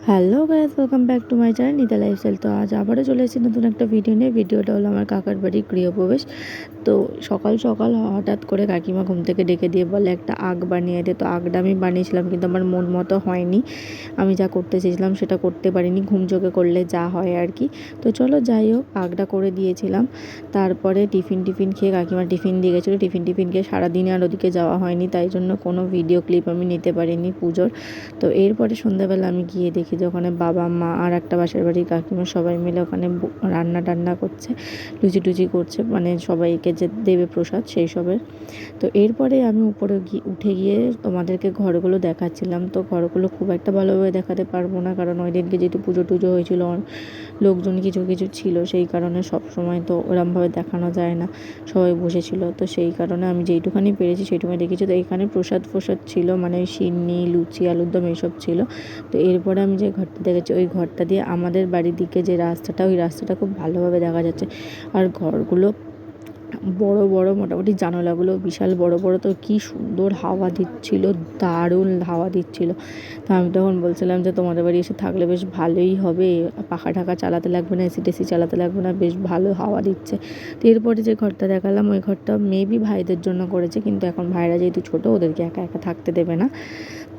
Hello guys, welcome back to my channel Nita lifestyle. তো আজ আবারও চলে এসেছি নতুন একটা ভিডিও নিয়ে। ভিডিওটা হলো আমার কাকার বাড়ির গৃহপ্রবেশ। তো সকাল সকাল হঠাৎ করে কাকিমা ঘুম থেকে ডেকে দিয়ে বলে একটা আগ বানিয়ে দে। তো আগটা আমি বানিয়েছিলাম, কিন্তু আমার মন মতো হয়নি। আমি যা করতে চেয়েছিলাম সেটা করতে পারিনি, ঘুম চোখে করলে যা হয় আর কি। তো চলো যাই হোক, আগটা করে দিয়েছিলাম। তারপরে টিফিন খেয়ে কাকিমা টিফিন দিয়ে গেছিলো। টিফিন খেয়ে সারাদিনে আর ওদিকে যাওয়া হয়নি, তাই জন্য কোনো ভিডিও ক্লিপ আমি নিতে পারিনি পুজোর। তো এরপরে সন্ধ্যাবেলা আমি গিয়ে দেখি যে ওখানে বাবা মা আর একটা পাশের বাড়ির কাকিমা সবাই মিলে ওখানে রান্না টান্না করছে, লুচি টুচি করছে, মানে সবাইকে যে দেবে প্রসাদ সেই সবের। তো এরপরে আমি উপরে উঠে গিয়ে তোমাদেরকে ঘরগুলো দেখাচ্ছিলাম। তো ঘরগুলো খুব একটা ভালোভাবে দেখাতে পারবো না, কারণ ওই দিনকে যেহেতু পুজো টুজো হয়েছিল, লোকজন কিছু কিছু ছিল, সেই কারণে সব সময় তো ওরমভাবে দেখানো যায় না, সবাই বসেছিল। তো সেই কারণে আমি যেইটুখানি পেরেছি সেইটুখানি দেখেছি। তো এখানে প্রসাদ ছিল, মানে সিন্নি, লুচি, আলুর দম এইসব ছিল। তো এরপরে আমি যে ঘরটা দেখেছি, ওই ঘরটা দিয়ে আমাদের বাড়ির দিকে যে রাস্তাটা, ওই রাস্তাটা খুব ভালোভাবে দেখা যাচ্ছে। আর ঘরগুলো বড় বড়, মোটামুটি জানালাগুলো বিশাল বড় বড়। তো কি সুন্দর হাওয়া দিচ্ছিল, দারুণ হাওয়া দিচ্ছিল। তো আমি তখন বলছিলাম যে তোমাদের বাড়ি এসে থাকলে বেশ ভালোই হবে, পাখা ঢাকা চালাতে লাগবে না, এসি টেসি চালাতে লাগবে না, বেশ ভালো হাওয়া দিচ্ছে। তো এরপরে যে ঘরটা দেখালাম, ওই ঘরটা মেবি ভাইদের জন্য করেছে, কিন্তু এখন ভাইরা যেহেতু ছোটো, ওদেরকে একা একা থাকতে দেবে না।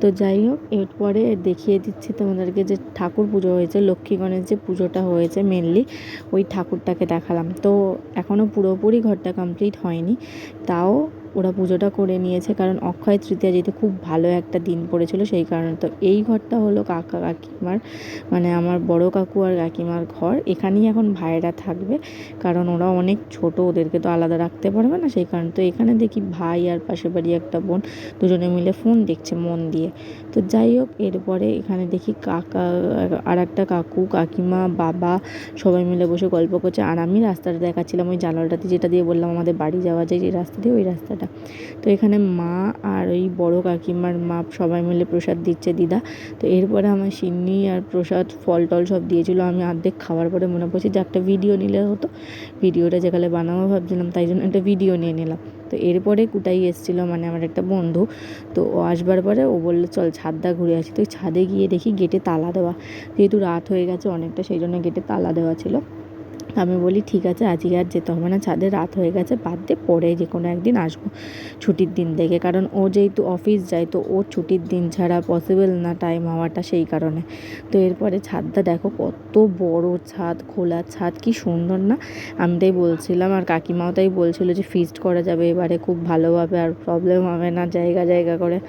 তো যাই হোক, এরপরে দেখিয়ে দিচ্ছি তোমাদেরকে যে ঠাকুর পুজো হয়েছে, লক্ষ্মী গণেশ যে পুজোটা হয়েছে মেনলি, ওই ঠাকুরটাকে দেখালাম। তো এখনও পুরোপুরি ঘরটা কমপ্লিট হয়নি, তাও ওরা পুজোটা করে নিয়েছে, কারণ অক্ষয় তৃতীয়া যেহেতু খুব ভালো একটা দিন পড়েছিল সেই কারণে। তো এই ঘরটা হলো কাকা কাকিমার, মানে আমার বড় কাকু আর কাকিমার ঘর। এখানেই এখন ভাইরা থাকবে, কারণ ওরা অনেক ছোট, ওদেরকে তো আলাদা রাখতে পারবে না, সেই কারণে। তো এখানে দেখি ভাই আর পাশের বাড়ি একটা বোন দুজনে মিলে ফোন দেখছে মন দিয়ে। তো যাই হোক, এরপরে এখানে দেখি কাকা আর একটা কাকু, কাকিমা, বাবা সবাই মিলে বসে গল্প করছে। আর আমি রাস্তাটা দেখাচ্ছিলাম, ওই জানালাটাতে, যেটা দিয়ে বললাম আমাদের বাড়ি যাওয়া যায় যে রাস্তা দিয়ে, ওই রাস্তাটা। তো এখানে মা আর ওই বড় কাকিমার মা সবাই মিলে প্রসাদ দিচ্ছে, দিদা। তো এরপরে আমার সিন্নি আর প্রসাদ ফল টল সব দিয়েছিলো। আমি অর্ধেক খাওয়ার পরে মনে পড়ছে যে একটা ভিডিও নিলে হতো, ভিডিওটা যেখানে বানাবো ভাবছিলাম, তাই জন্য একটা ভিডিও নিয়ে নিলাম। তো এরপরে কুটাই এসেছিলো, মানে আমার একটা বন্ধু। তো ও আসবার পরে ও বললো চল ছাদটা ঘুরে আসি। তো ওই ছাদে গিয়ে দেখি গেটে তালা দেওয়া, যেহেতু রাত হয়ে গেছে অনেকটা, সেই জন্য গেটে তালা দেওয়া ছিল। আমি বলি ঠিক আছে, আজকে আর যেতে হবে না ছাদে, রাত হয়ে গেছে, বাদ দে, পরে যে কোনো একদিন আসবো ছুটির দিন দেখে, কারণ ও যেহেতু অফিস যায়, তো ওর ছুটির দিন ছাড়া পসিবল না টাইম হওয়াটা, সেই কারণে। তো এরপরে ছাদটা দেখো, কত বড় ছাদ, খোলা ছাদ, কি সুন্দর না? আমি তাই বলছিলাম, আর কাকিমাও তাই বলছিল যে ফিস্ট করা যাবে এবারে খুব ভালোভাবে, আর প্রবলেম হবে না জায়গা জায়গা করে।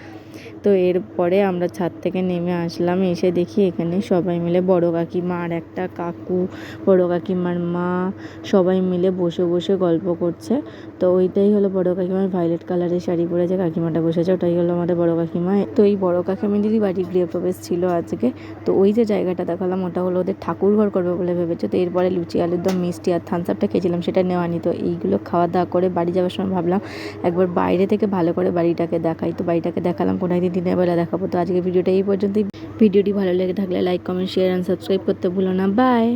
তো এরপরে আমরা ছাদ থেকে নেমে আসলাম, এসে দেখি এখানে সবাই মিলে বড় কাকিমা আর একটা কাকু, বড় কাকিমার মা সবাই মিলে বসে বসে গল্প করছে। তো ওইটাই হলো বড় কাকিমার, ভায়োলেট কালারের শাড়ি পরে যে কাকিমাটা বসেছে, ওটাই হলো আমাদের বড় কাকিমা। তো এই বড় কাকিমাদেরই বাড়ির গৃহপ্রবেশ ছিল আজকে। তো ওই যে জায়গাটা দেখালাম, ওটা হলো ওদের ঠাকুর ঘর করবে বলে ভেবেছে। তো এরপরে লুচি, আলুর দম, মিষ্টি আর থামস আপটা খেয়েছিলাম, সেটা নেওয়া নি। তো এইগুলো খাওয়া দাওয়া করে বাড়ি যাওয়ার সময় ভাবলাম একবার বাইরে থেকে ভালো করে বাড়িটাকে দেখাই। তো বাড়িটাকে দেখালাম, কোনো একদিন দিনের বেলা দেখাবো। তো আজকে ভিডিওটা এই পর্যন্তই। ভিডিওটি ভালো লেগে থাকলে like, comment, share and subscribe করতে ভুলো না। বাই।